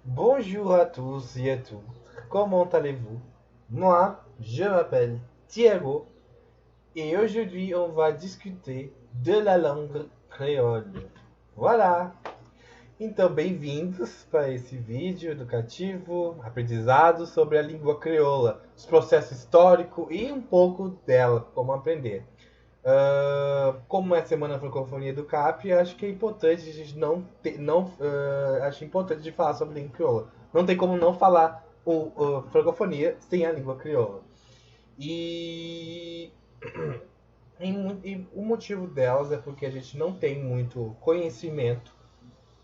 Bonjour à tous et à toutes. Comment allez-vous? Moi, je m'appelle Thiago et aujourd'hui on va discuter de la langue créole. Voilà! Então, bem-vindos para esse vídeo educativo, aprendizado sobre a língua crioula, os processos históricos e um pouco dela, como aprender. Como é a Semana Francofonia do CAP, acho que é importante a gente acho importante de falar sobre a língua crioula. Não tem como não falar o francofonia sem a língua crioula. E, e o motivo delas é porque a gente não tem muito conhecimento,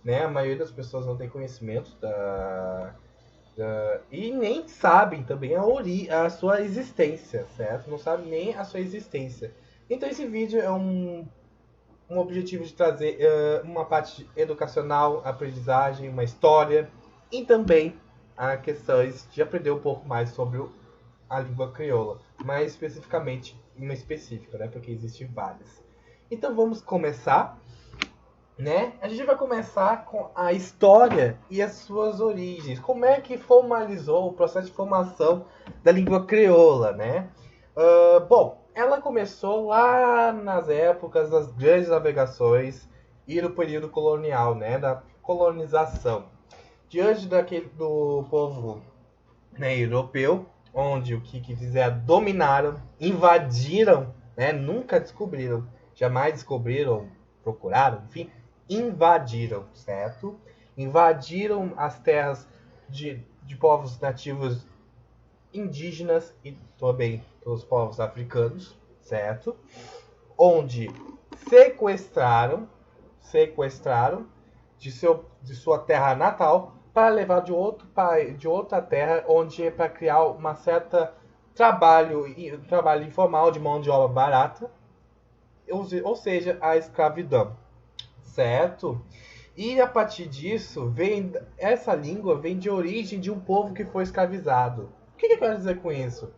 né? A maioria das pessoas não tem conhecimento e nem sabem também a sua existência, certo? Não sabem nem a sua existência. Então esse vídeo é um objetivo de trazer uma parte educacional, aprendizagem, uma história e também a questões de aprender um pouco mais sobre a língua crioula, mais especificamente uma específica, né? Porque existem várias. Então vamos começar, né? A gente vai começar com a história e as suas origens. Como é que formalizou o processo de formação da língua crioula, né? Bom, ela começou lá nas épocas das grandes navegações e do período colonial, né? Da colonização. Diante do povo, né, europeu, onde o que fizeram? Dominaram, invadiram, né? Nunca descobriram, jamais descobriram, procuraram, enfim, invadiram, certo? Invadiram as terras de povos nativos indígenas e também dos povos africanos, certo? Onde sequestraram de sua terra natal para levar de outra terra, onde é para criar uma certa trabalho informal de mão de obra barata, ou seja, a escravidão, certo? E a partir disso, essa língua vem de origem de um povo que foi escravizado. O que eu quero dizer com isso?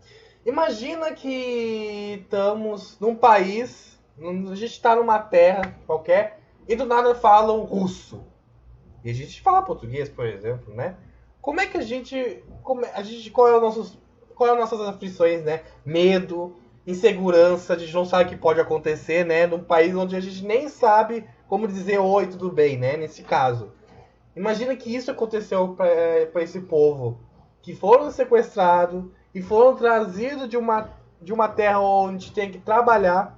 Imagina que estamos num país, a gente está numa terra qualquer, e do nada falam russo. E a gente fala português, por exemplo, né? Como é que qual é as nossas aflições, né? Medo, insegurança, a gente não sabe o que pode acontecer, né? Num país onde a gente nem sabe como dizer oi, tudo bem, né? Nesse caso. Imagina que isso aconteceu para esse povo, que foram sequestrados e foram trazidos de uma terra onde tem que trabalhar,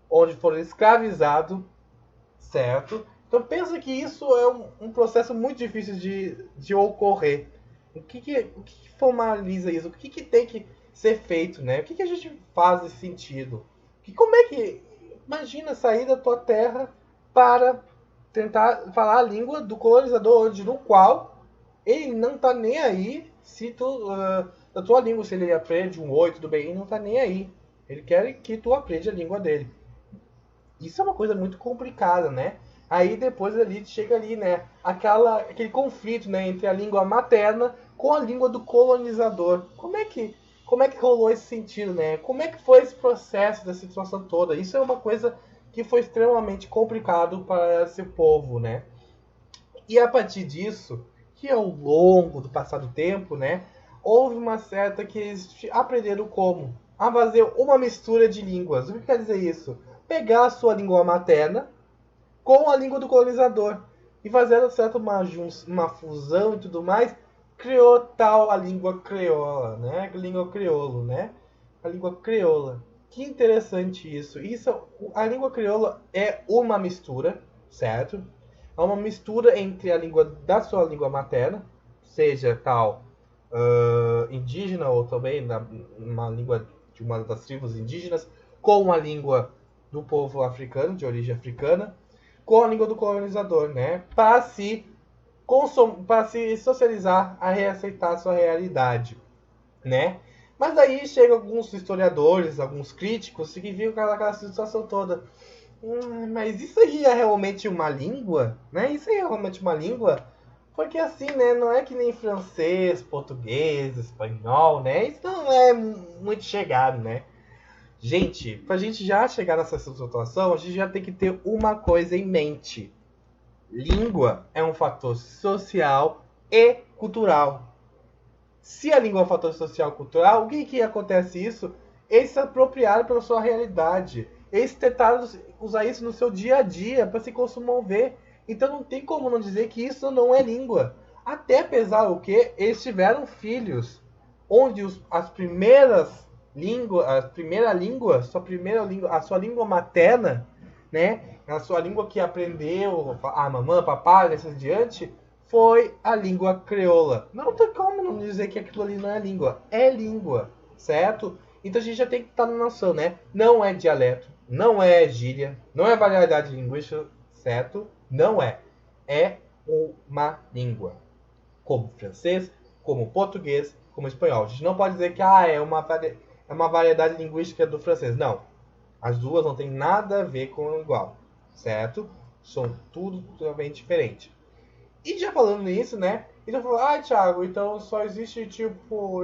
onde foram escravizados, certo? Então pensa que isso é um processo muito difícil de ocorrer. O que formaliza isso? O que tem que ser feito, né? O que a gente faz nesse sentido? Como é que... Imagina sair da tua terra para tentar falar a língua do colonizador, no qual ele não tá nem aí se tu... da tua língua, se ele aprende um oi, tudo bem, ele não tá nem aí. Ele quer que tu aprenda a língua dele. Isso é uma coisa muito complicada, né? Aí depois ali chega ali, né? Aquele conflito, né, entre a língua materna com a língua do colonizador. Como é que rolou esse sentido, né? Como é que foi esse processo dessa situação toda? Isso é uma coisa que foi extremamente complicado para esse povo, né? E a partir disso, que ao longo do passar do tempo, né, houve uma certa que eles aprenderam como a fazer uma mistura de línguas. O que quer dizer isso? Pegar a sua língua materna com a língua do colonizador e fazendo certo uma fusão e tudo mais, criou tal a língua creola, né? A língua crioulo, né? A língua crioula. Que interessante isso. A língua crioula é uma mistura, certo? É uma mistura entre a língua da sua língua materna, seja tal indígena ou também uma língua de uma das tribos indígenas, com a língua do povo africano, de origem africana, com a língua do colonizador, né? Para se socializar, a reaceitar a sua realidade, né? Mas aí chegam alguns historiadores, alguns críticos que viram aquela situação toda. Mas isso aí é realmente uma língua? Né? Isso aí é realmente uma língua? Porque assim, né? Não é que nem francês, português, espanhol, né? Isso não é muito chegado, né? Gente, pra gente já chegar nessa situação, a gente já tem que ter uma coisa em mente. Língua é um fator social e cultural. Se a língua é um fator social e cultural, o que acontece isso? Eles se apropriaram pela sua realidade. Eles tentaram usar isso no seu dia a dia para se locomover. Então não tem como não dizer que isso não é língua. Até apesar o que eles tiveram filhos, onde as primeiras línguas, a sua língua materna, né, a sua língua que aprendeu a mamãe, papai, assim diante, foi a língua crioula. Não tem como não dizer que aquilo ali não é língua. É língua, certo? Então a gente já tem que estar na noção, né? Não é dialeto, não é gíria, não é variedade linguística, certo? Não é. É uma língua. Como francês, como português, como espanhol. A gente não pode dizer que é uma variedade linguística do francês. Não. As duas não tem nada a ver com o igual, certo? São tudo totalmente diferente. E já falando nisso, né? Então falou, Thiago, então só existe tipo.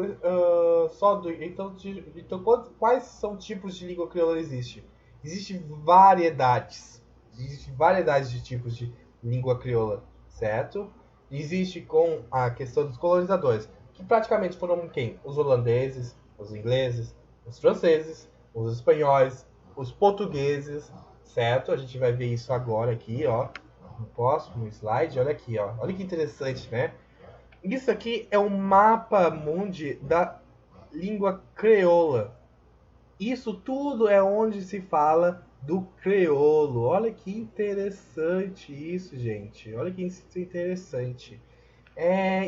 Então quais são tipos de língua crioula existe? Existem variedades. Existem variedades de tipos de língua crioula, certo? Existe com a questão dos colonizadores, que praticamente foram quem? Os holandeses, os ingleses, os franceses, os espanhóis, os portugueses, certo? A gente vai ver isso agora aqui, ó. No próximo slide, olha aqui, ó. Olha que interessante, né? Isso aqui é um mapa mundi da língua creola. Isso tudo é onde se fala do crioulo. Olha que interessante isso, gente. Olha que interessante.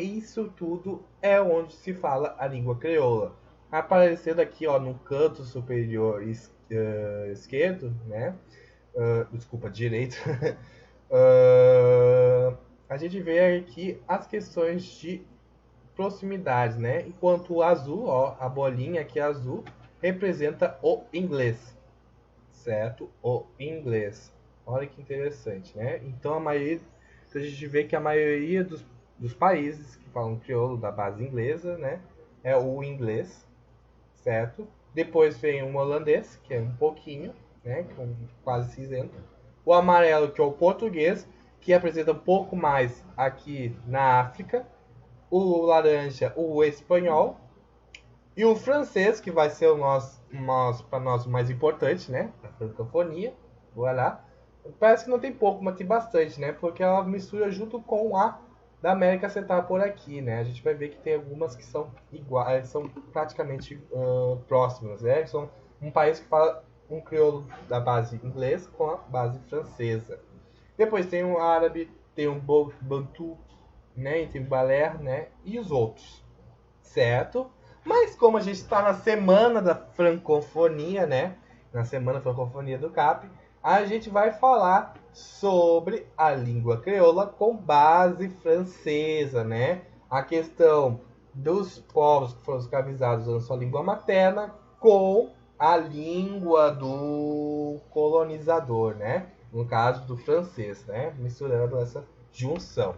Isso tudo é onde se fala a língua creoula. Aparecendo aqui, ó, no canto superior esquerdo, né? Desculpa, direito. A gente vê aqui as questões de proximidade, né? Enquanto o azul, ó, a bolinha aqui azul, representa o inglês, certo? O inglês. Olha que interessante, né? Então a gente vê que a maioria dos países que falam crioulo da base inglesa, né, é o inglês, certo? Depois vem o holandês, que é um pouquinho, né, com quase cinzento. O amarelo, que é o português, que apresenta um pouco mais aqui na África. O laranja, o espanhol. E o francês, que vai ser para nós o mais importante, né? A francofonia. Voilà. Parece que não tem pouco, mas tem bastante, né? Porque ela mistura junto com a da América Central por aqui, né? A gente vai ver que tem algumas que são iguais, são praticamente próximas, né? São um país que fala um crioulo da base inglesa com a base francesa. Depois tem o árabe, tem o bantu, né? E tem o baler, né? E os outros, certo? Mas como a gente está na semana da francofonia, né? Na semana da francofonia do CAP, a gente vai falar sobre a língua crioula com base francesa, né? A questão dos povos que foram escravizados usando sua língua materna com a língua do colonizador, né? No caso do francês, né? Misturando essa junção.